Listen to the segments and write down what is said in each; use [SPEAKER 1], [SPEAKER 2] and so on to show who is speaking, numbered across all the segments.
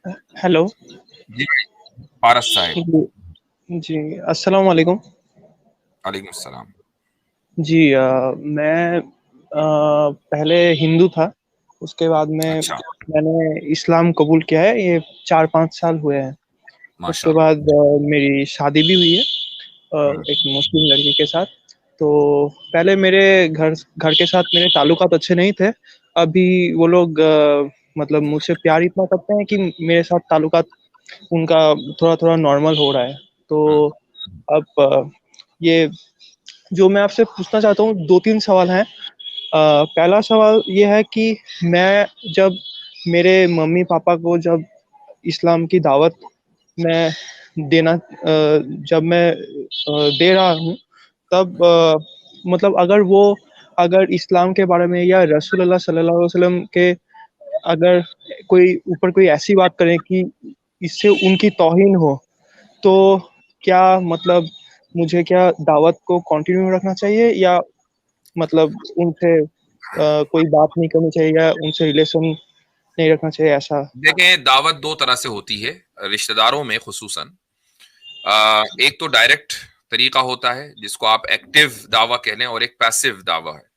[SPEAKER 1] Hello.
[SPEAKER 2] जी भाई, पारस साहिब।
[SPEAKER 1] जी। जी। अस्सलाम वालेकुम।
[SPEAKER 2] वालेकुम सलाम।
[SPEAKER 1] जी। मैं पहले हिंदू था। उसके बाद में
[SPEAKER 2] अच्छा।
[SPEAKER 1] मैंने इस्लाम कबूल किया है। ये 4-5 साल हुए हैं। उसके
[SPEAKER 2] माशाल्लाह।
[SPEAKER 1] बाद मेरी शादी भी हुई है
[SPEAKER 2] हम्म।
[SPEAKER 1] एक मुस्लिम लड़की के साथ। तो पहले मेरे घर घर के साथ मेरे ताल्लुकात अच्छे नहीं थे। अभी वो लोग मतलब मुझसे प्यार इतना करते हैं कि मेरे साथ ताल्लुकात उनका थोड़ा-थोड़ा नॉर्मल हो रहा है।
[SPEAKER 2] हम्म।
[SPEAKER 1] तो अब ये जो मैं आपसे पूछना चाहता हूँ 2-3 सवाल हैं। पहला सवाल ये है कि मैं जब मेरे मम्मी-पापा को जब इस्लाम की दावत मैं जब मैं दे रहा हूँ तब मतलब अगर इस्लाम के बारे में या रसूलुल्लाह सल्लल्लाहु अलैहि वसल्लम के अगर कोई ऐसी बात करें कि इससे उनकी तौहीन हो, तो क्या मतलब मुझे क्या दावत को कंटिन्यू रखना चाहिए या मतलब उनसे कोई बात नहीं करनी चाहिए या उनसे रिलेशन नहीं रखना चाहिए ऐसा?
[SPEAKER 2] देखें, दावत दो तरह से होती है, रिश्तेदारों में खुसूसन। एक तो डायरेक्ट तरीका होता है जिसको आप एक्टिव दावा कह लें, और एक पैसिव दावा है।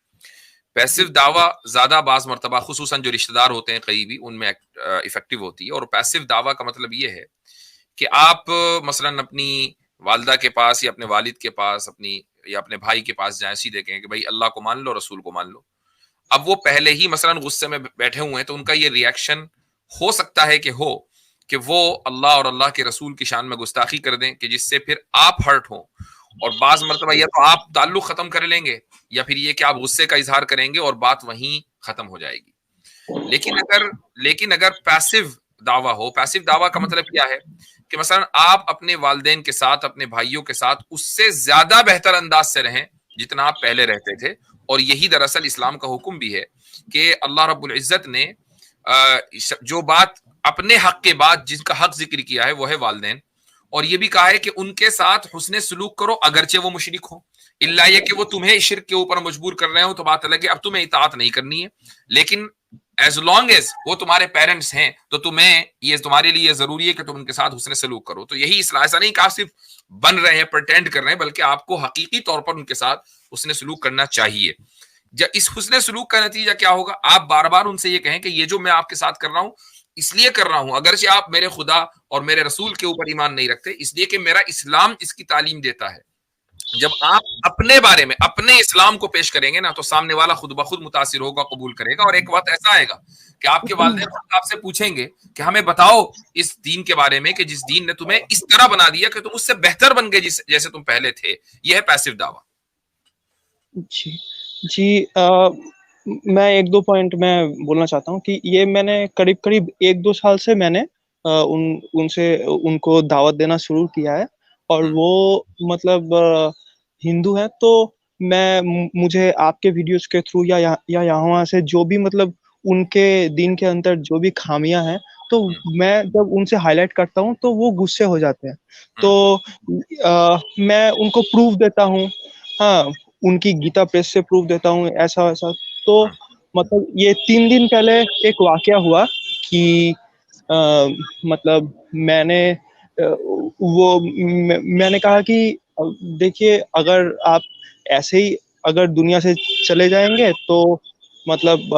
[SPEAKER 2] पैसिव दावा ज्यादा बाज मर्तबा खुसूसन जो रिश्तेदार होते हैं करीबी उनमें इफेक्टिव होती है। और पैसिव दावा का मतलब ये है कि आप मसलन अपनी वालदा के पास या अपने वालिद के पास या अपने भाई के पास जाएं, सीधे कहें कि भाई अल्लाह को मान लो, रसूल को मान लो। अब वो पहले ही मसलन गुस्से में बैठे हुए हैं, तो उनका ये रिएक्शन हो सकता है कि वो अल्लाह और अल्लाह के रसूल की शान में गुस्ताखी कर दें, कि जिससे फिर आप हर्ट हो। और बाज मर्तबा या तो आप ताल्लुक खत्म कर लेंगे, या फिर ये कि आप गुस्से का इजहार करेंगे और बात वहीं खत्म हो जाएगी। लेकिन अगर पैसिव दावा हो, पैसिव दावा का मतलब क्या है कि मसलन आप अपने वालदेन के साथ, अपने भाइयों के साथ उससे ज्यादा बेहतर अंदाज से रहें जितना आप पहले रहते थे। और यही दरअसल इस्लाम का हुक्म भी है कि अल्लाह रब्बुल इज्जत ने जो बात अपने हक के बाद जिसका हक जिक्र किया है वो है वालदेन। और ये भी कहा है कि उनके साथ हुस्ने सलूक करो अगरचे वो मुशरिक हो। इल्ला ये कि वो तुम्हें शिर्क के ऊपर मजबूर कर रहे हो, तो बात अलग है, अब तुम्हें इताअत नहीं करनी है। लेकिन एज लॉन्ग एज वो तुम्हारे पेरेंट्स हैं, तो तुम्हारे लिए जरूरी है कि तुम उनके साथ हुस्ने सलूक करो। तो यही इस्लाम, ऐसा नहीं कि आप सिर्फ बन रहे हैं, प्रटेंड कर रहे हैं, बल्कि आपको हकीकी तौर पर उनके साथ हुस्ने सलूक करना चाहिए। जब इस हुस्ने सलूक का नतीजा क्या होगा, आप बार बार उनसे ये कहें कि ये जो मैं आपके साथ कर रहा हूं इसलिए कर रहा हूं, अगरचे आप मेरे खुदा और मेरे रसूल के ऊपर ईमान नहीं रखते, इसलिए कि मेरा इस्लाम इसकी तालीम देता है। जब आप अपने बारे में अपने इस्लाम को पेश करेंगे ना, तो सामने वाला खुद ब खुद मुतासिर होगा, कबूल करेगा। और एक वक्त ऐसा आएगा कि आपके वालिदैन खुद आपसे पूछेंगे कि हमें बताओ इस दीन के बारे में, कि जिस दीन ने तुम्हें इस तरह बना दिया कि तुम उससे बेहतर बन गए जैसे तुम पहले थे। यह है पैसिव दावा।
[SPEAKER 1] जी। जी। मैं 1-2 पॉइंट मैं बोलना चाहता हूँ कि ये मैंने करीब-करीब 1-2 साल से मैंने उनको दावत देना शुरू किया है और
[SPEAKER 2] हम्म।
[SPEAKER 1] वो मतलब हिंदू हैं तो मुझे आपके वीडियोज़ के थ्रू या यहाँ-वहाँ से जो भी मतलब उनके दीन के अंदर जो भी खामियाँ हैं, तो
[SPEAKER 2] हम्म।
[SPEAKER 1] मैं जब उनसे हाइलाइट करता हूँ, तो वो गुस्से हो जाते हैं। तो
[SPEAKER 2] हम्म।
[SPEAKER 1] मैं उनको प्रूफ़ देता हूँ। हाँ, उनकी गीता प्रेस से प्रूफ़ देता हूँ, ऐसा-वैसा। तो
[SPEAKER 2] हम्म।
[SPEAKER 1] मतलब ये 3 दिन पहले एक वाक़या हुआ कि अ, मतलब मैंने कहा कि देखिए अगर आप ऐसे ही अगर दुनिया से चले जाएँगे तो मतलब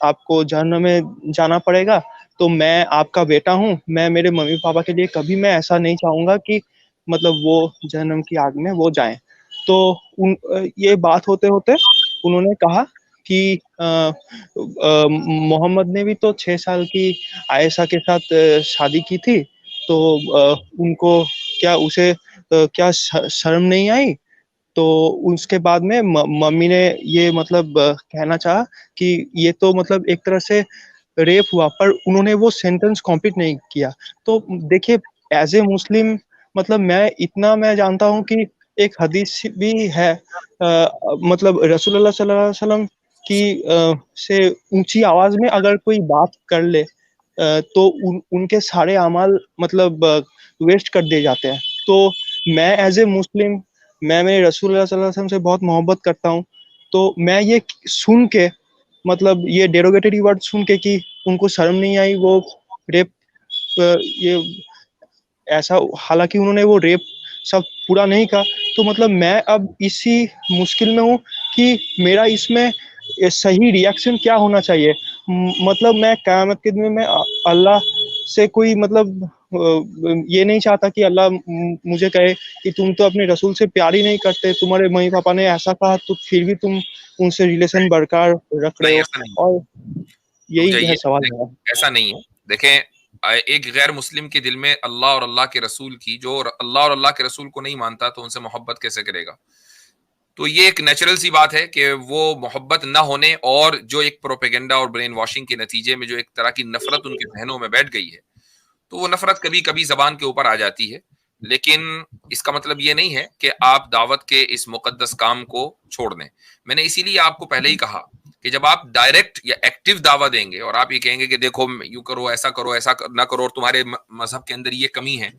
[SPEAKER 1] आपको जहन्नम में जाना पड़ेगा। तो मैं आपका बेटा हूँ, मैं मेरे मम्मी-पापा के लिए कभी मैं ऐसा नहीं चाहूँगा कि मतलब वो जहन्नम की आग में वो जाएँ। तो ये बात होते-होते उन्होंने कहा कि मोहम्मद ने भी तो 6 साल की आयशा के साथ शादी की थी, तो उनको क्या शर्म नहीं आई? तो उसके बाद में मम्मी ने ये मतलब कहना चाहा कि ये तो मतलब एक तरह से रेप हुआ, पर उन्होंने वो सेंटेंस कंप्लीट नहीं किया। तो देखिए एज़ ए मुस्लिम मतलब मैं जानता हूँ कि एक हदीस भी है मतलब रसूलुल्लाह सल्लल्लाहु अलैहि वसल्लम की से ऊँची आवाज़ में अगर कोई बात कर ले तो उनके सारे अमाल मतलब वेस्ट कर दिए जाते हैं। तो मैं एज़ ए मुस्लिम मैं मेरे रसूलुल्लाह सल्लल्लाहु अलैहि वसल्लम से बहुत मोहब्बत करता हूँ। तो मैं ये सुन के मतलब ये डेरोगेटरी वर्ड सुन के कि उनको शर्म नहीं आई वो रेप ये ऐसा, हालांकि उन्होंने वो रेप सब पूरा नहीं कहा, तो मतलब मैं अब इसी मुश्किल में हूँ कि मेरा इसमें सही रिएक्शन क्या होना चाहिए। मतलब मैं क़यामत के दिन में अल्लाह से कोई मतलब ये नहीं चाहता कि अल्लाह मुझे कहे कि तुम तो अपने रसूल से प्यार ही नहीं करते, तुम्हारे मम्मी पापा ने ऐसा कहा तो फिर भी तुम उनसे रिलेशन बरकरार रख रहे
[SPEAKER 2] नहीं,
[SPEAKER 1] हो।
[SPEAKER 2] ऐसा नहीं।
[SPEAKER 1] और
[SPEAKER 2] रुक
[SPEAKER 1] यही है
[SPEAKER 2] जाइए,
[SPEAKER 1] सवाल मेरा।
[SPEAKER 2] ऐसा नहीं है। देखें, एक गैर मुस्लिम के दिल में अल्लाह और अल्लाह के रसूल की, जो अल्लाह और अल्लाह के रसूल को नहीं मानता तो उनसे मोहब्बत कैसे करेगा? तो ये एक नेचुरल सी बात है कि वो मोहब्बत ना होने और जो एक प्रोपेगेंडा और ब्रेन वॉशिंग के नतीजे में जो एक तरह की नफरत उनके जहनों में बैठ गई है, तो वो नफरत कभी कभी जबान के ऊपर आ जाती है। लेकिन इसका मतलब ये नहीं है कि आप दावत के इस मुकद्दस काम को छोड़ दें। मैंने इसीलिए आपको पहले ही कहा कि जब आप डायरेक्ट या एक्टिव दावा देंगे और आप ये कहेंगे कि देखो यूं करो, ऐसा ना करो, और तुम्हारे मजहब के अंदर ये कमी है,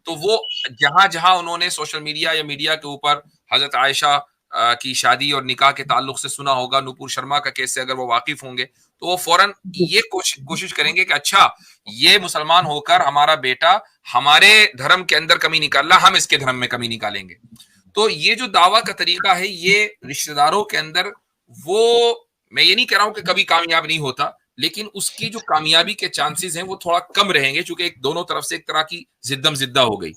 [SPEAKER 2] तो वो जहां जहां उन्होंने सोशल मीडिया या मीडिया के ऊपर हजरत आयशा की शादी और निकाह के ताल्लुक से सुना होगा, नूपुर शर्मा का केस से अगर वो वाकिफ होंगे, तो वो फौरन ये कोशिश करेंगे कि अच्छा, ये मुसलमान होकर हमारा बेटा हमारे धर्म के अंदर कमी निकाल रहा, हम इसके धर्म में कमी निकालेंगे। तो ये जो दावा का तरीका है, ये रिश्तेदारों के अंदर, वो मैं ये नहीं कह रहा हूं कि कभी कामयाब नहीं होता, लेकिन उसकी जो कामयाबी के चांसेस हैं वो थोड़ा कम रहेंगे, क्योंकि एक दोनों तरफ से एक तरह की जिद्दम जिद्दा हो गई।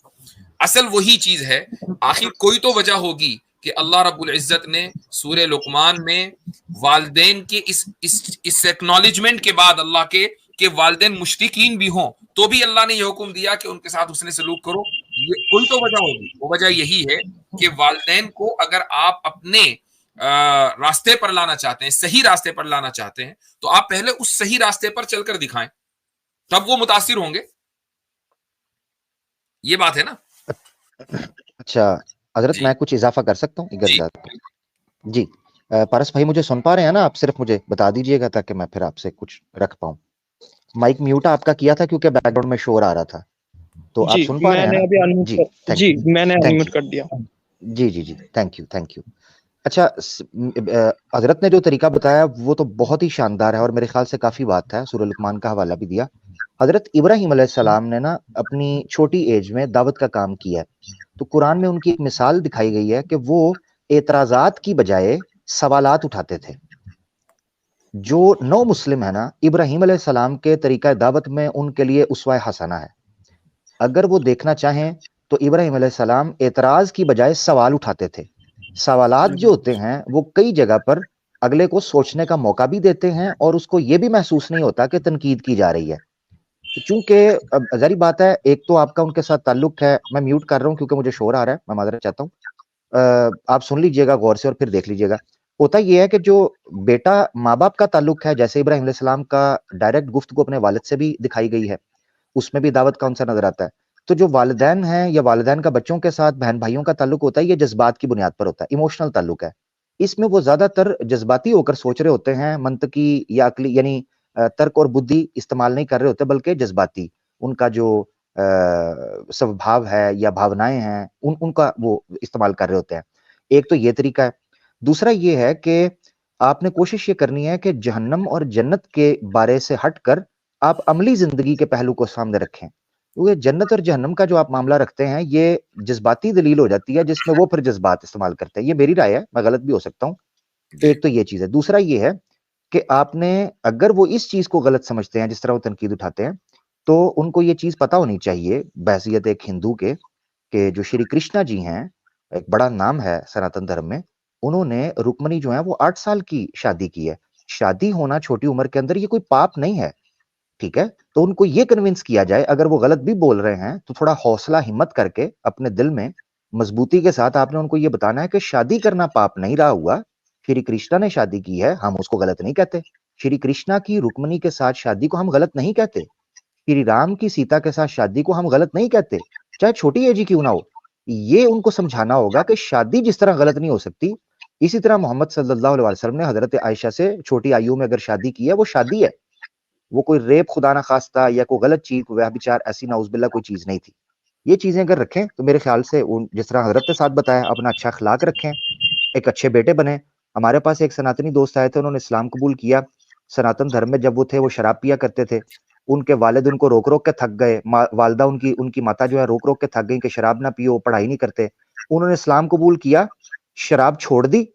[SPEAKER 2] असल वही चीज है, आखिर कोई तो वजह होगी कि अल्लाह रब्बुल इज्जत ने सूरह लुकमान में वालिदैन के इस एक्नॉलेजमेंट के बाद अल्लाह के वालिदैन मुशरिकीन भी हों, तो भी अल्लाह ने यह हुक्म दिया कि उनके साथ उसने सलूक करो। ये कोई तो वजह होगी। वो वजह यही है कि वालिदैन को अगर आप अपने रास्ते पर लाना चाहते हैं, सही रास्ते पर लाना चाहते हैं, तो आप पहले उस सही रास्ते पर चलकर दिखाएं, तब वो मुतासिर होंगे। ये बात है ना।
[SPEAKER 3] अच्छा हजरत,
[SPEAKER 2] जी
[SPEAKER 3] मैं कुछ इजाफा कर सकता हूँ
[SPEAKER 2] जी
[SPEAKER 3] जी। पारस भाई मुझे सुन पा रहे हैं ना आप? सिर्फ मुझे बता दीजिएगा ताकि मैं फिर आपसे कुछ रख पाऊं। माइक म्यूट आपका किया था क्योंकि बैकग्राउंड में शोर आ रहा था, तो आप
[SPEAKER 1] जी
[SPEAKER 3] सुन पा रहे हैं
[SPEAKER 1] मैंने
[SPEAKER 3] ना?
[SPEAKER 1] अभी अनम्यूट
[SPEAKER 3] जी,
[SPEAKER 1] कर, जी मैंने
[SPEAKER 3] थैंक
[SPEAKER 1] अनम्यूट
[SPEAKER 3] यू।
[SPEAKER 1] कर दिया।
[SPEAKER 3] जी जी जी, थैंक यू। अच्छा, हजरत ने जो तरीका बताया वो तो बहुत ही शानदार है और मेरे ख्याल से काफी बात है। सूरह लुकमान का हवाला भी दिया। हजरत इब्राहिम अलैहिस्सलाम ने ना अपनी छोटी एज में दावत का काम किया है, तो कुरान में उनकी एक मिसाल दिखाई गई है कि वो एतराजात की बजाय सवालात उठाते थे। जो नौ मुस्लिम है ना, इब्राहिम अलैहिस्सलाम के तरीका दावत में उनके लिए उस्वा हसना है। अगर वो देखना चाहें तो इब्राहिम अलैहिस्सलाम एतराज की बजाय सवाल उठाते थे। सवालात जो होते हैं वो कई जगह पर अगले को सोचने का मौका भी देते हैं और उसको ये भी महसूस नहीं होता कि तनकीद की जा रही है। तो चूंकि अब जारी बात है, एक तो आपका उनके साथ ताल्लुक है। मैं म्यूट कर रहा हूं क्योंकि मुझे शोर आ रहा है, मैं माजरत चाहता हूँ। आप सुन लीजिएगा गौर से और फिर देख लीजिएगा। होता यह है कि जो बेटा माँ बाप का ताल्लुक है, जैसे इब्राहिम अलैहिस्सलाम का डायरेक्ट गुफ्तगू अपने वालिद से भी दिखाई गई है, उसमें भी दावत का उनसा नजर आता है। तो जो वालिदैन हैं या वालिदैन का बच्चों के साथ बहन भाइयों का ताल्लुक होता है, ये जज्बात की बुनियाद पर होता है, इमोशनल ताल्लुक है। इसमें वो ज्यादातर जज्बाती होकर सोच रहे होते हैं, मंतकी या अकली यानी तर्क और बुद्धि इस्तेमाल नहीं कर रहे होते, बल्कि जज्बाती उनका जो स्वभाव है या भावनाएं हैं उनका वो इस्तेमाल कर रहे होते हैं। एक तो ये तरीका है। दूसरा ये है कि आपने कोशिश ये करनी है कि जहन्नम और जन्नत के बारे से हटकर आप अमली जिंदगी के पहलू को सामने रखें। क्योंकि जन्नत और जहन्नम का जो आप मामला रखते हैं, ये जज्बाती दलील हो जाती है, जिसमें वो फिर जज्बात इस्तेमाल करते हैं। ये मेरी राय है, मैं गलत भी हो सकता हूँ। एक तो ये चीज है। दूसरा ये है कि आपने, अगर वो इस चीज को गलत समझते हैं, जिस तरह वो तनकीद उठाते हैं, तो उनको ये चीज पता होनी चाहिए बहैसियत एक हिंदू के, कि जो श्री कृष्णा जी हैं, एक बड़ा नाम है सनातन धर्म में, उन्होंने रुक्मणी जो है वो 8 साल की शादी की है। शादी होना छोटी उम्र के अंदर ये कोई पाप नहीं है, ठीक है? तो उनको ये कन्विंस किया जाए, अगर वो गलत भी बोल रहे हैं तो थोड़ा हौसला हिम्मत करके अपने दिल में मजबूती के साथ आपने उनको ये बताना है कि शादी करना पाप नहीं रहा हुआ। श्री कृष्णा ने शादी की है, हम उसको गलत नहीं कहते। श्री कृष्णा की रुक्मणी के साथ शादी को हम गलत नहीं कहते। श्री राम की सीता के साथ शादी को हम गलत नहीं कहते, चाहे छोटी एज ही क्यों ना हो। ये उनको समझाना होगा कि शादी जिस तरह गलत नहीं हो सकती, इसी तरह मोहम्मद सल्लल्लाहु अलैहि वसल्लम ने हजरत आयशा से छोटी आयु में अगर शादी की है, वो शादी है, वो कोई रेप खुदा ना खास्ता या कोई गलत चीज, कोई व्यभिचार, ऐसी नाउजुबिल्ला कोई चीज नहीं थी। ये चीजें अगर रखें तो मेरे ख्याल से जिस तरह हजरत ने साथ बताया, अपना अच्छा अखलाक रखें, एक अच्छे बेटे बने। हमारे पास एक सनातनी दोस्त आए थे, उन्होंने इस्लाम कबूल किया। सनातन धर्म में जब वो थे, वो शराब पिया करते थे। उनके वालिद उनको रोक रोक के थक गए, वालदा उनकी माता जो है रोक रोक के थक गई कि शराब ना पियो, पढ़ाई नहीं करते। उन्होंने इस्लाम कबूल किया, शराब छोड़ दी।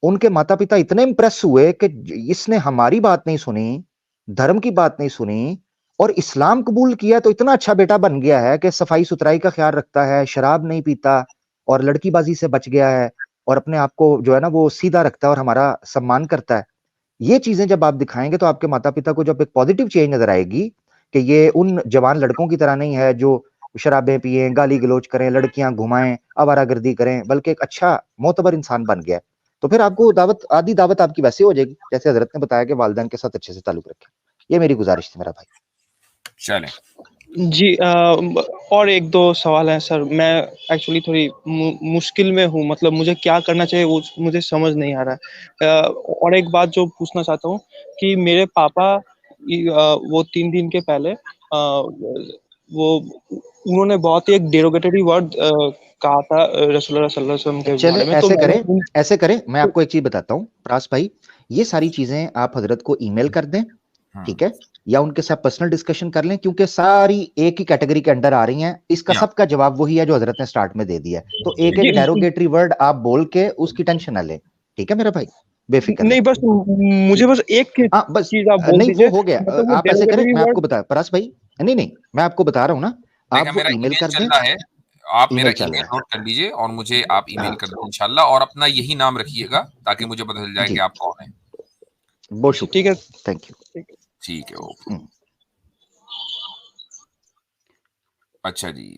[SPEAKER 3] उनके माता पिता इतने इंप्रेस हुए कि इसने हमारी बात नहीं सुनी, धर्म की बात नहीं सुनी और इस्लाम कबूल किया, तो इतना अच्छा बेटा बन गया है कि सफाई सुथराई का ख्याल रखता है, शराब नहीं पीता और लड़कीबाजी से बच गया है और अपने आप को जो है ना वो सीधा रखता है और हमारा सम्मान करता है। ये चीजें जब आप दिखाएंगे तो आपके माता पिता को जब एक पॉजिटिव चेंज नजर आएगी कि ये उन जवान लड़कों की तरह नहीं है जो शराबें पिए, गाली गलौज करें, लड़कियां घुमाएं, आवारागर्दी करें, बल्कि एक अच्छा मोतबर इंसान बन गया, तो फिर आपको आधी दावत आपकी वैसे हो जाएगी जैसे हजरत ने बताया कि वालिदैन के साथ अच्छे से ताल्लुक रखें। ये मेरी गुजारिश थी मेरा भाई।
[SPEAKER 2] चलें
[SPEAKER 1] जी और एक दो सवाल हैं सर। मैं एक्चुअली थोड़ी मुश्किल में हूँ, मतलब मुझे क्या करना चाहिए वो मुझे समझ नहीं आ रहा है। और एक बात जो पूछना चाहता हूँ कि मेरे पापा वो 3 दिन के पहले वो उन्होंने बहुत ही एक डेरोगेटरी वर्ड कहा था रसूलुल्लाह सल्लल्लाहु अलैहि वसल्लम के
[SPEAKER 3] चले
[SPEAKER 1] बारे में। तो
[SPEAKER 3] ऐसे करें, मैं आपको एक चीज बताता हूँ प्रास भाई, ये सारी चीजें आप हजरत को ईमेल कर दें, ठीक है, या उनके साथ पर्सनल डिस्कशन कर लें, क्योंकि सारी एक ही कैटेगरी के अंडर आ रही हैं। इसका सबका जवाब वही है जो हजरत ने स्टार्ट में दे दिया है। तो एक एक डेरोगेटरी वर्ड आप बोल के उसकी टेंशन ना लें, ठीक है मेरा भाई, बेफिक्र
[SPEAKER 1] नहीं, बस मुझे बस एक
[SPEAKER 3] बस
[SPEAKER 1] चीज आप बोल
[SPEAKER 3] नहीं
[SPEAKER 1] दीजिए,
[SPEAKER 3] वो हो गया।
[SPEAKER 1] मतलब वो
[SPEAKER 3] आप ऐसे करें, मैं आपको
[SPEAKER 1] वर्ड।
[SPEAKER 3] बता परास भाई, नहीं मैं आपको बता रहा हूं ना, आप
[SPEAKER 2] देखा
[SPEAKER 3] वो
[SPEAKER 2] मेरा
[SPEAKER 3] ईमेल
[SPEAKER 2] ईमेल
[SPEAKER 3] कर
[SPEAKER 2] चल
[SPEAKER 3] दें।
[SPEAKER 2] रहा है, आप मेरा
[SPEAKER 3] चल
[SPEAKER 2] ईमेल
[SPEAKER 3] रहा है,
[SPEAKER 2] नोट कर लीजिए और मुझे आप ईमेल कर दें इंशाल्लाह, और अपना यही नाम रखिएगा ताकि मुझे पता चल जाए कि आप कौन हैं।
[SPEAKER 3] बहुत शुक्रिया, थैंक यू।
[SPEAKER 2] ठीक है, ओके। अच्छा जी।